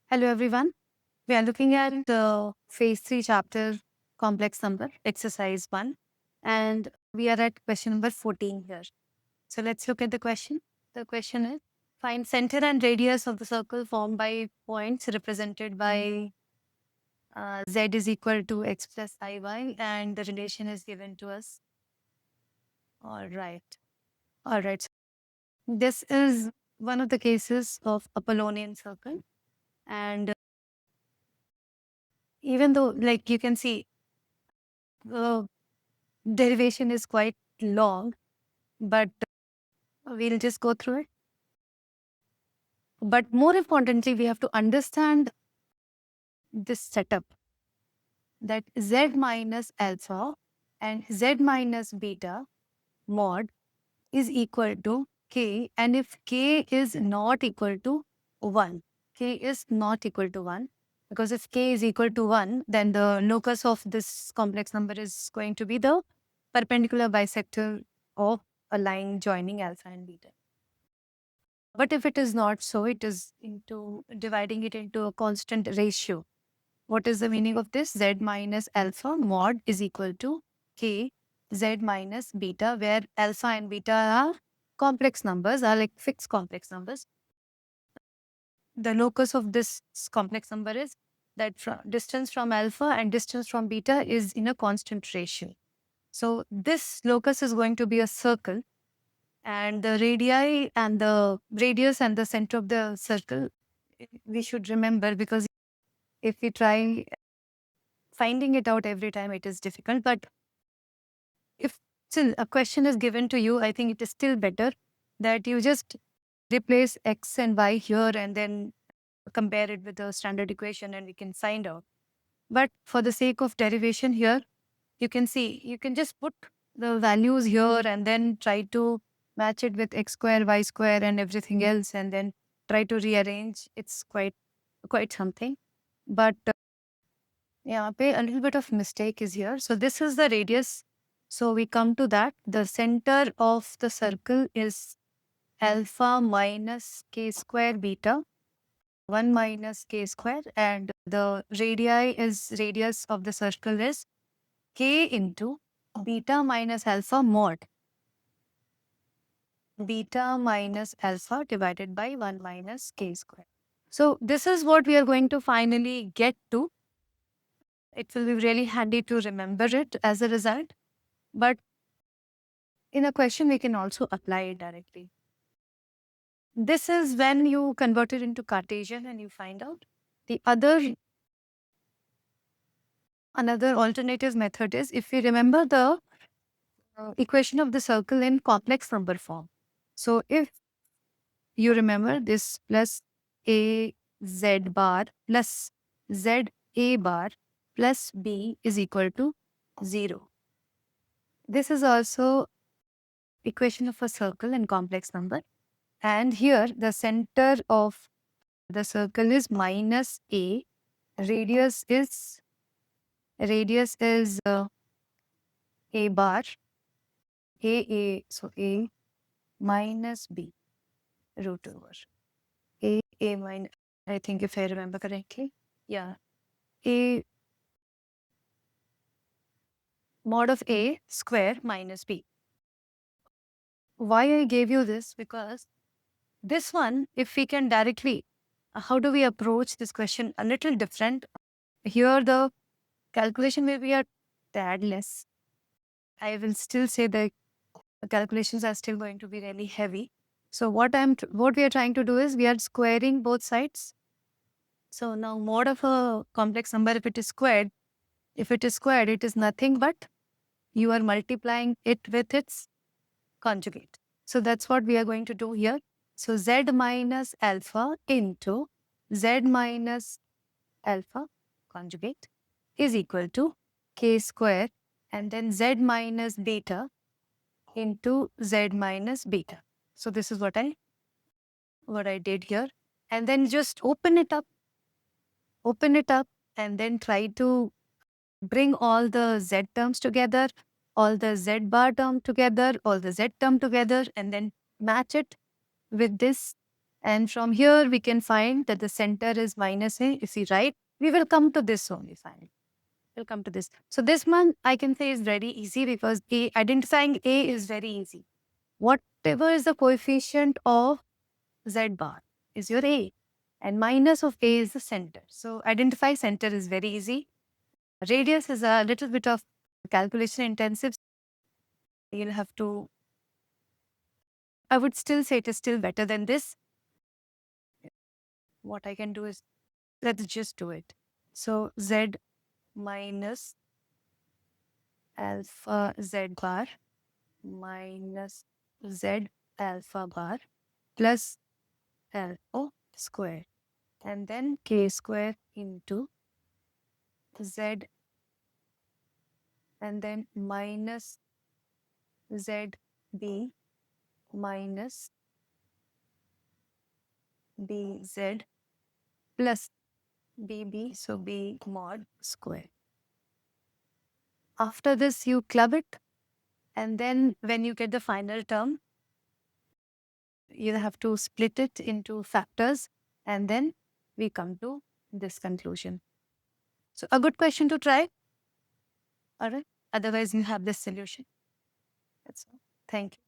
Hello, everyone. We are looking at the phase 3 chapter, complex number, exercise 1. And we are at question number 14 here. So let's look at the question. The question is find center and radius of the circle formed by points represented by z is equal to x plus iy, and the relation is given to us. All right. All right. So this is one of the cases of Apollonian circle. And even though, like you can see, the derivation is quite long, but we'll just go through it. But more importantly, we have to understand this setup that z minus alpha and z minus beta mod is equal to k. And if k is not equal to 1, k is not equal to 1, because if k is equal to 1, then the locus of this complex number is going to be the perpendicular bisector of a line joining alpha and beta. But if it is not so, it is into dividing it into a constant ratio. What is the meaning of this? Z minus alpha mod is equal to k z minus beta, where alpha and beta are complex numbers, are like fixed complex numbers. The locus of this complex number is that distance from alpha and distance from beta is in a constant ratio. So this locus is going to be a circle, and the radii and the radius and the center of the circle, we should remember, because if we try finding it out every time, it is difficult. But if still a question is given to you, I think it is still better that you just replace x and y here and then compare it with the standard equation and we can find out. But for the sake of derivation here, you can see, you can just put the values here and then try to match it with x square, y square and everything else, and then try to rearrange. It's quite something. But yeah, a little bit of mistake is here. So this is the radius. So we come to that. The center of the circle is alpha minus k square beta, 1 minus k square, and the radius of the circle is k into beta minus alpha mod. Beta minus alpha divided by 1 minus k square. So this is what we are going to finally get to. It will be really handy to remember it as a result. But in a question, we can also apply it directly. This is when you convert it into Cartesian and you find out. The another alternative method is, if we remember the equation of the circle in complex number form. So if you remember this, plus a z bar plus z a bar plus b is equal to 0. This is also equation of a circle in complex number. And here the center of the circle is minus a. Radius is a bar. So a minus b root over a minus, I think if I remember correctly. Yeah. A mod of a square minus b. Why I gave you this? Because this one, if we can directly, how do we approach this question? A little different. Here the calculation may be a tad less. I will still say the calculations are still going to be really heavy. So what we are trying to do is we are squaring both sides. So now mod of a complex number, if it is squared, it is nothing but you are multiplying it with its conjugate. So that's what we are going to do here. So z minus alpha into z minus alpha conjugate is equal to k square, and then z minus beta into z minus beta. So this is what I did here. And then just open it up, and then try to bring all the z terms together, all the z bar term together, all the z term together, and then match it with this And from here, we can find that the center is minus a. If we write, we will come to this only finally. We'll come to this. So this one I can say is very easy because identifying A is very easy. Whatever is the coefficient of Z bar is your A. And minus of A is the center. So identify center is very easy. Radius is a little bit of calculation intensive. You'll have to, I would still say it is still better than this. What I can do is, let's just do it. So Z minus alpha Z bar minus Z alpha bar plus LO square. And then K square into Z and then minus ZB minus BZ plus BB, so B mod square. After this, you club it, and then when you get the final term, you have to split it into factors, and then we come to this conclusion. So a good question to try. All right. Otherwise, you have this solution. That's all. Thank you.